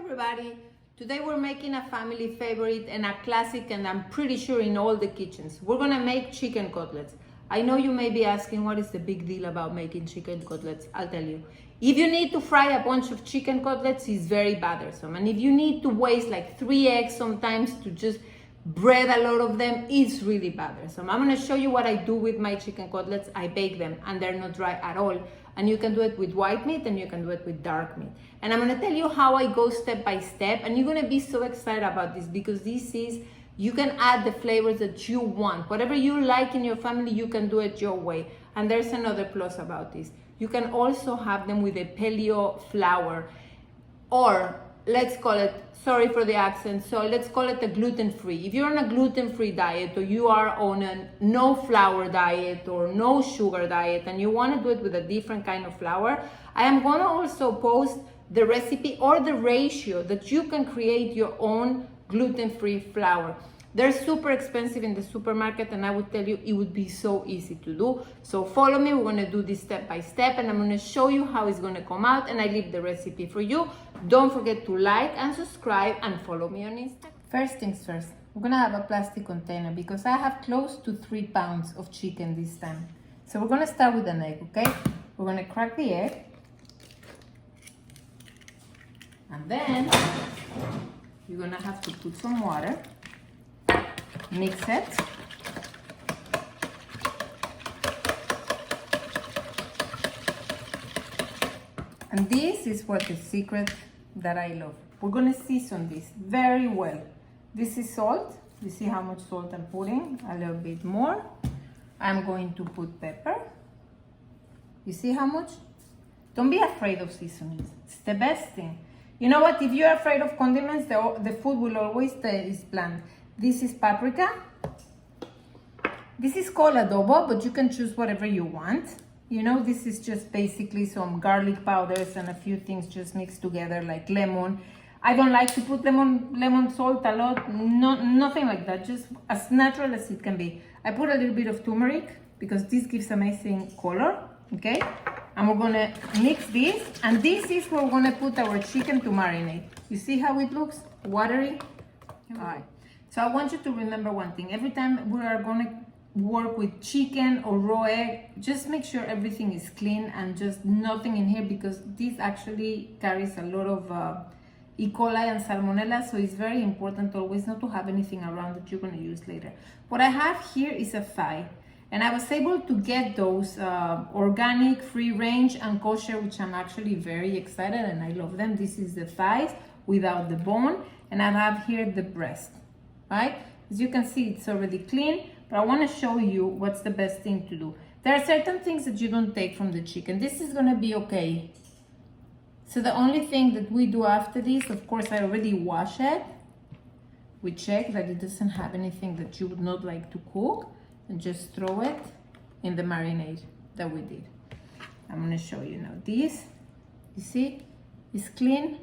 everybody. Today we're making a family favorite and a classic, and I'm pretty sure in all the kitchens. We're gonna make chicken cutlets. I know you may be asking what is the big deal about making chicken cutlets. I'll tell you. If you need to fry a bunch of chicken cutlets, it's very bothersome. And if you need to waste like 3 eggs sometimes to just bread a lot of them, it's really bothersome. I'm gonna show you what I do with my chicken cutlets. I bake them and they're not dry at all. And you can do it with white meat and you can do it with dark meat. And I'm gonna tell you how I go step by step, and you're gonna be so excited about this because this is, you can add the flavors that you want. Whatever you like in your family, you can do it your way. And there's another plus about this. You can also have them with a paleo flour, or let's call it, sorry for the accent, so let's call it a gluten-free. If you're on a gluten-free diet, or you are on a no flour diet or no sugar diet, and you want to do it with a different kind of flour, I am going to also post the recipe or the ratio that you can create your own gluten-free flour. They're super expensive in the supermarket, and I would tell you it would be so easy to do. So follow me, we're gonna do this step by step, and I'm gonna show you how it's gonna come out, and I leave the recipe for you. Don't forget to like and subscribe and follow me on Instagram. First things first, we're gonna have a plastic container because I have close to 3 pounds of chicken this time. So we're gonna start with an egg, okay? We're gonna crack the egg. And then you're gonna have to put some water. Mix it. And this is what the secret that I love. We're gonna season this very well. This is salt. You see how much salt I'm putting? A little bit more. I'm going to put pepper. You see how much? Don't be afraid of seasonings. It's the best thing. You know what? If you're afraid of condiments, the food will always taste bland. This is paprika. This is called adobo, but you can choose whatever you want. You know, this is just basically some garlic powders and a few things just mixed together, like lemon. I don't like to put lemon salt a lot, nothing like that, just as natural as it can be. I put a little bit of turmeric because this gives amazing color, okay? And we're gonna mix this, and this is where we're gonna put our chicken to marinate. You see how it looks? Watery? All right. So I want you to remember one thing. Every time we are going to work with chicken or raw egg, just make sure everything is clean and just nothing in here, because this actually carries a lot of E. coli and salmonella. So it's very important always not to have anything around that you're going to use later. What I have here is a thigh. And I was able to get those organic, free range and kosher, which I'm actually very excited and I love them. This is the thighs without the bone. And I have here the breast. Right? As you can see, it's already clean, but I want to show you what's the best thing to do. There are certain things that you don't take from the chicken. This is going to be okay. So the only thing that we do after this, of course, I already wash it. We check that it doesn't have anything that you would not like to cook, and just throw it in the marinade that we did. I'm going to show you now. This, you see, is clean.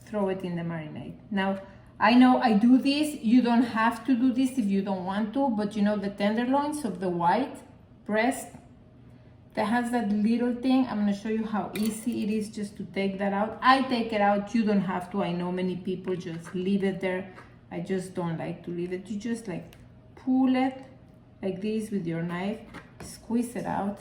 Throw it in the marinade. Now, I know I do this. You don't have to do this if you don't want to, but you know the tenderloins of the white breast that has that little thing. I'm going to show you how easy it is just to take that out. I take it out. You don't have to. I know many people just leave it there. I just don't like to leave it. You just like pull it like this with your knife, squeeze it out,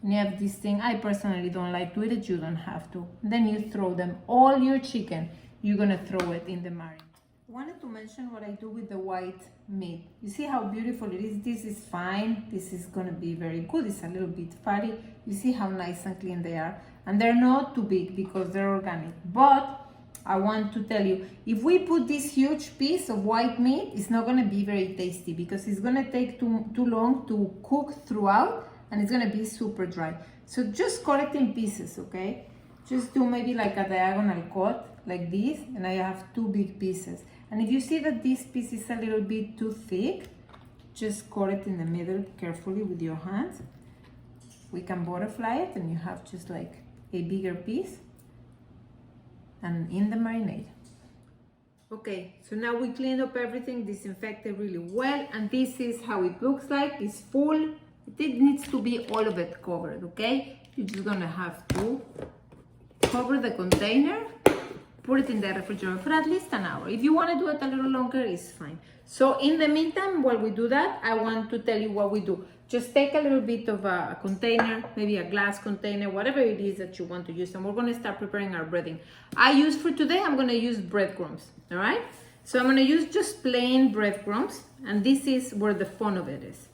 and you have this thing. I personally don't like to eat it. You don't have to. Then you throw them, all your chicken, you're going to throw it in the marinade. I wanted to mention what I do with the white meat. You see how beautiful it is? This is fine. This is going to be very good. It's a little bit fatty. You see how nice and clean they are. And they're not too big because they're organic. But I want to tell you, if we put this huge piece of white meat, it's not going to be very tasty because it's going to take too long to cook throughout, and it's going to be super dry. So just cut it in pieces, okay? Just do maybe like a diagonal cut like this, and I have 2 big pieces. And if you see that this piece is a little bit too thick, just cut it in the middle carefully with your hands. We can butterfly it, and you have just like a bigger piece. And in the marinade. Okay, so now we cleaned up everything, disinfected really well, and this is how it looks like. It's full. It needs to be all of it covered, okay? You're just gonna have to cover the container put it in the refrigerator for at least an hour. If you want to do it a little longer, it's fine. So in the meantime, while we do that, I want to tell you what we do. Just take a little bit of a container, maybe a glass container, whatever it is that you want to use, and we're going to start preparing our breading. For today, I'm going to use breadcrumbs, all right? So I'm going to use just plain breadcrumbs, and this is where the fun of it is.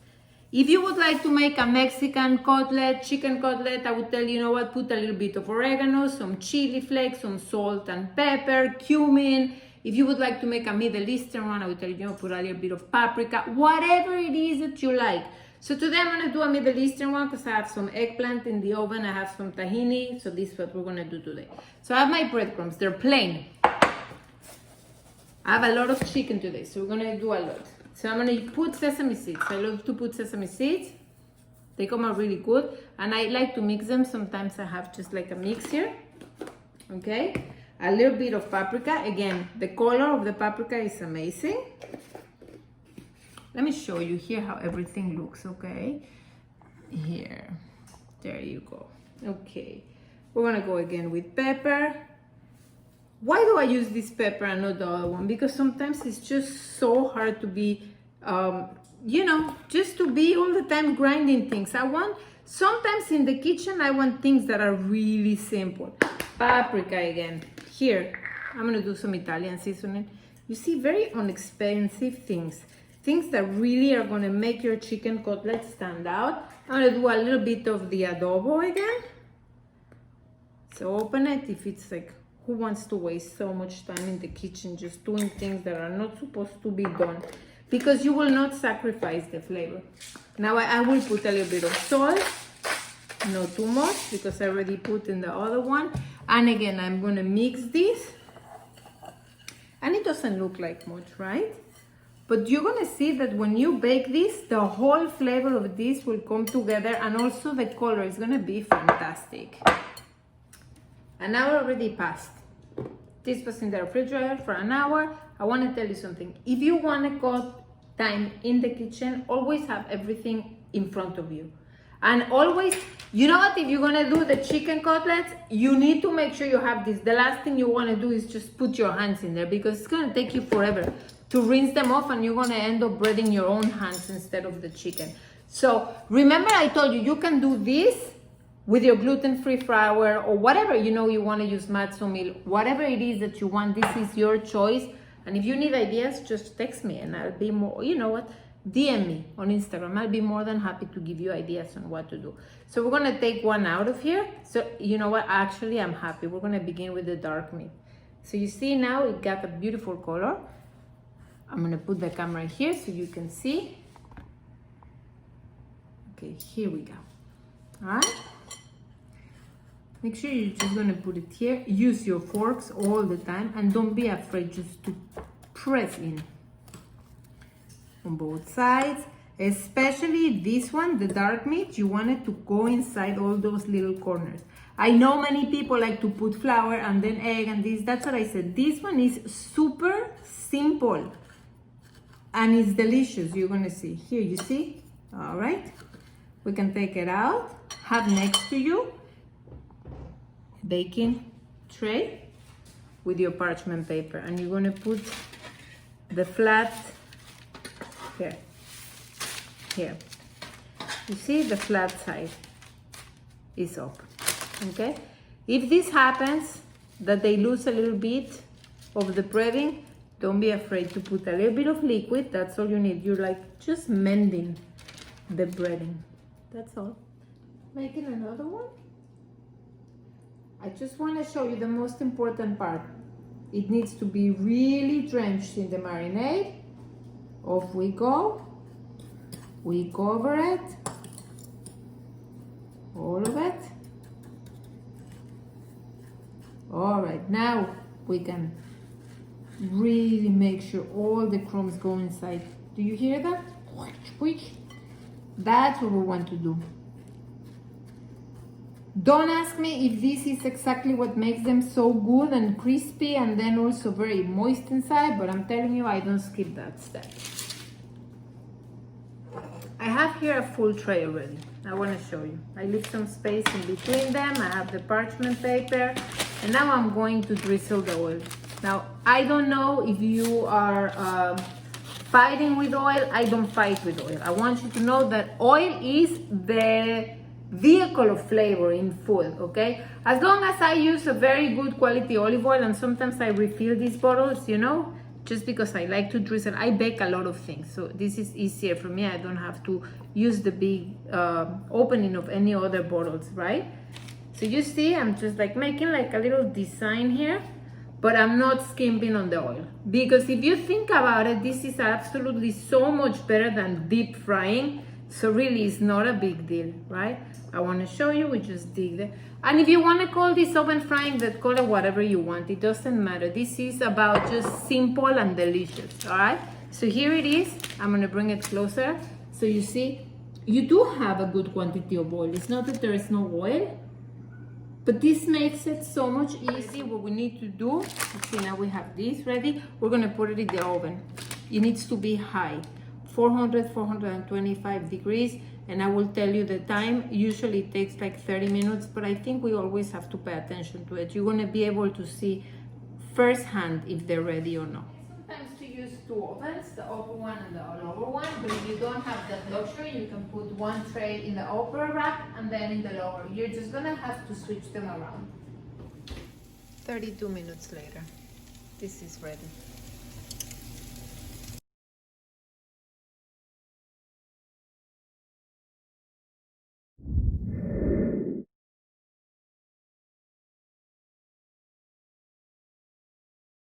If you would like to make a Mexican cutlet, chicken cutlet, I would tell you, know what, put a little bit of oregano, some chili flakes, some salt and pepper, cumin. If you would like to make a Middle Eastern one, I would tell you, put a little bit of paprika, whatever it is that you like. So today I'm going to do a Middle Eastern one because I have some eggplant in the oven, I have some tahini, so this is what we're going to do today. So I have my breadcrumbs, they're plain. I have a lot of chicken today, so we're going to do a lot. So I'm going to put sesame seeds. I love to put sesame seeds. They come out really good. And I like to mix them. Sometimes I have just like a mix here. Okay. A little bit of paprika. Again, the color of the paprika is amazing. Let me show you here how everything looks, okay? Here. There you go. Okay. We're going to go again with pepper. Why do I use this pepper and not the other one? Because sometimes it's just so hard to be, just to be all the time grinding things. Sometimes in the kitchen, I want things that are really simple. Paprika again. Here, I'm going to do some Italian seasoning. You see, very inexpensive things. Things that really are going to make your chicken cutlet stand out. I'm going to do a little bit of the adobo again. So open it if it's like, who wants to waste so much time in the kitchen just doing things that are not supposed to be done? Because you will not sacrifice the flavor. Now I will put a little bit of salt, not too much because I already put in the other one. And again, I'm going to mix this. And it doesn't look like much, right? But you're going to see that when you bake this, the whole flavor of this will come together, and also the color is going to be fantastic. An hour already passed. This was in the refrigerator for an hour. I want to tell you something. If you want to cut time in the kitchen, always have everything in front of you. And always, you know what, if you're going to do the chicken cutlets, you need to make sure you have this. The last thing you want to do is just put your hands in there, because it's going to take you forever to rinse them off, and you're going to end up breading your own hands instead of the chicken. So remember, I told you, you can do this with your gluten-free flour or whatever you want to use, matzo meal, whatever it is that you want. This is your choice. And if you need ideas, just text me and I'll be more, DM me on Instagram. I'll be more than happy to give you ideas on what to do. So we're going to take one out of here. So you know what, actually I'm happy. We're going to begin with the dark meat. So you see now it got a beautiful color. I'm going to put the camera here so you can see. Okay, here we go. All right. Make sure you're just going to put it here. Use your forks all the time, and don't be afraid just to press in on both sides. Especially this one, the dark meat, you want it to go inside all those little corners. I know many people like to put flour and then egg and this. That's what I said. This one is super simple and it's delicious. You're going to see. Here, you see? All right. We can take it out. Have next to you baking tray with your parchment paper, and you're going to put the flat here. You see, the flat side is up. Okay, if this happens that they lose a little bit of the breading, don't be afraid to put a little bit of liquid. That's all you need. You're like just mending the breading. That's all. Making another one. I just want to show you the most important part. It needs to be really drenched in the marinade. Off we go. We cover it. All of it. All right, now we can really make sure all the crumbs go inside. Do you hear that? That's what we want to do. Don't ask me if this is exactly what makes them so good and crispy and then also very moist inside, but I'm telling you, I don't skip that step. I have here a full tray already. I want to show you. I leave some space in between them. I have the parchment paper. And now I'm going to drizzle the oil. Now, I don't know if you are fighting with oil. I don't fight with oil. I want you to know that oil is the vehicle of flavor in food, okay? As long as I use a very good quality olive oil, and sometimes I refill these bottles, you know, just because I like to drizzle. I bake a lot of things, so this is easier for me. I don't have to use the big opening of any other bottles, right? So you see, I'm just like making like a little design here, but I'm not skimping on the oil. Because if you think about it, this is absolutely so much better than deep frying. So really, it's not a big deal, right? I want to show you, we just dig there. And if you want to call this oven frying, then call it whatever you want. It doesn't matter. This is about just simple and delicious, all right? So here it is. I'm going to bring it closer. So you see, you do have a good quantity of oil. It's not that there is no oil, but this makes it so much easier. What we need to do, see, now we have this ready. We're going to put it in the oven. It needs to be high, 425 degrees. And I will tell you the time. Usually it takes like 30 minutes, but I think we always have to pay attention to it. You're going to be able to see firsthand if they're ready or not. Sometimes to use two ovens, the upper one and the lower one, but if you don't have that luxury, you can put one tray in the upper rack and then in the lower. You're just going to have to switch them around. 32 minutes later, this is ready.